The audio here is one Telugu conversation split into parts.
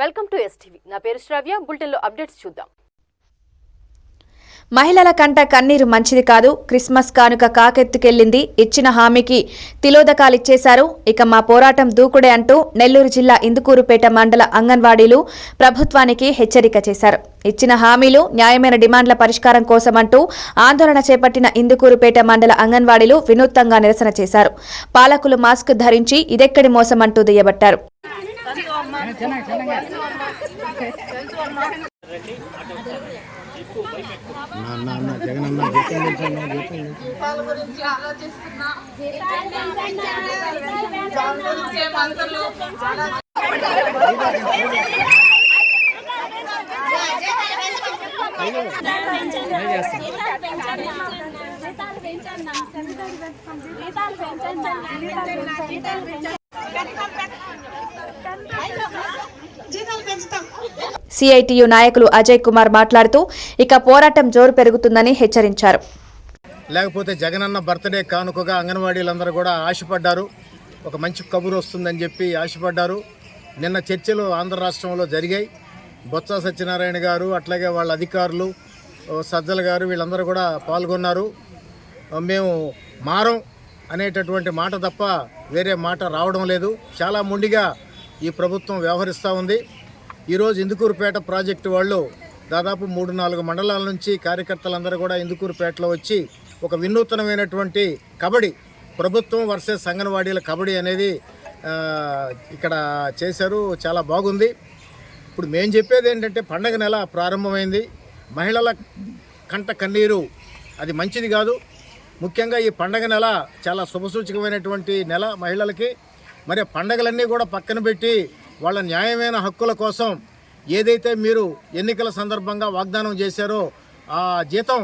Welcome to STV. నా పేరు శ్రావ్య. బులెటిన్లో అప్డేట్స్ చూద్దాం. మహిళల కంట కన్నీరు మంచిది కాదు. క్రిస్మస్ కానుక కాకెత్తుకెళ్లింది. ఇచ్చిన హామీకి తిలోదకాలిచ్చేశారు. ఇక మా పోరాటం దూకుడే అంటూ నెల్లూరు జిల్లా ఇందుకూరుపేట మండల అంగన్వాడీలు ప్రభుత్వానికి హెచ్చరిక చేశారు. ఇచ్చిన హామీలు న్యాయమైన డిమాండ్ల పరిష్కారం కోసమంటూ ఆందోళన చేపట్టిన ఇందుకూరుపేట మండల అంగన్వాడీలు వినూత్నంగా నిరసన చేశారు. పాలకులు మాస్క్ ధరించి ఇదెక్కడి మోసమంటూ దుయ్యబట్టారు. సిఐటియు నాయకులు అజయ్ కుమార్ మాట్లాడుతూ ఇక పోరాటం జోరు పెరుగుతుందని హెచ్చరించారు. లేకపోతే జగనన్న బర్త్డే కానుకగా అంగన్వాడీలందరూ కూడా ఆశపడ్డారు. ఒక మంచి కబురు వస్తుందని చెప్పి ఆశపడ్డారు. నిన్న చర్చలు ఆంధ్ర రాష్ట్రంలో జరిగాయి. బొత్స సత్యనారాయణ గారు అట్లాగే వాళ్ళ అధికారులు సజ్జల గారు వీళ్ళందరూ కూడా పాల్గొన్నారు. మేము మారం అనేటటువంటి మాట తప్ప వేరే మాట రావడం లేదు. చాలా మొండిగా ఈ ప్రభుత్వం వ్యవహరిస్తూ ఉంది. ఈరోజు ఇందుకూరుపేట ప్రాజెక్టు వాళ్ళు దాదాపు 3-4 మండలాల నుంచి కార్యకర్తలందరూ కూడా ఇందుకూరుపేటలో వచ్చి ఒక వినూతనమైనటువంటి కబడ్డీ ప్రభుత్వం వర్సెస్ అంగన్వాడీల కబడ్డీ అనేది ఇక్కడ చేశారు. చాలా బాగుంది. ఇప్పుడు మేము చెప్పేది ఏంటంటే పండగ నెల ప్రారంభమైంది. మహిళల కంట కన్నీరు అది మంచిది కాదు. ముఖ్యంగా ఈ పండగ నెల చాలా శుభసూచకమైనటువంటి నెల మహిళలకి. మరి పండగలన్నీ కూడా పక్కన పెట్టి వాళ్ళ న్యాయమైన హక్కుల కోసం ఏదైతే మీరు ఎన్నికల సందర్భంగా వాగ్దానం చేశారో ఆ జీతం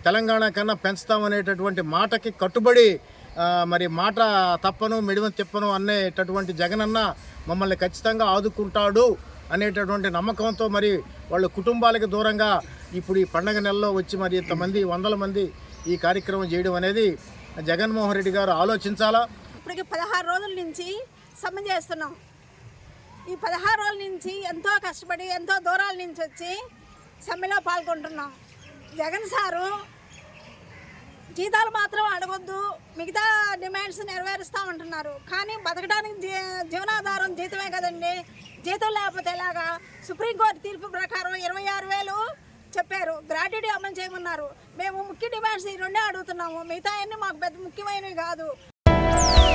తెలంగాణ కన్నా పెంచుతామనేటటువంటి మాటకి కట్టుబడి మరి మాట తప్పను మిడిమ తిప్పను అనేటటువంటి జగనన్న మమ్మల్ని ఖచ్చితంగా ఆదుకుంటాడు అనేటటువంటి నమ్మకంతో మరి వాళ్ళ కుటుంబాలకు దూరంగా ఇప్పుడు ఈ పండగ నెలలో వచ్చి మరి ఇంతమంది 100 మంది ఈ కార్యక్రమం చేయడం అనేది జగన్మోహన్ రెడ్డి గారు ఆలోచించాలా. ఇప్పటికి 16 రోజుల నుంచి సమ్మె చేస్తున్నాం. ఈ 16 రోజుల నుంచి ఎంతో కష్టపడి ఎంతో దూరాల నుంచి వచ్చి సమ్మెలో పాల్గొంటున్నాం. జగన్ సారు జీతాలు మాత్రం అడగొద్దు, మిగతా డిమాండ్స్ నెరవేరుస్తామంటున్నారు. కానీ బతకడానికి జీవనాధారం జీతమే కదండి. జీతం లేకపోతే ఎలాగా? సుప్రీంకోర్టు తీర్పు ప్రకారం 26,000 చెప్పారు. గ్రాట్యుటీ అమలు చేయమన్నారు. మేము ముఖ్య డిమాండ్స్ ఈ రెండే అడుగుతున్నాము. మిగతా అన్నీ మాకు పెద్ద ముఖ్యమైనవి కాదు.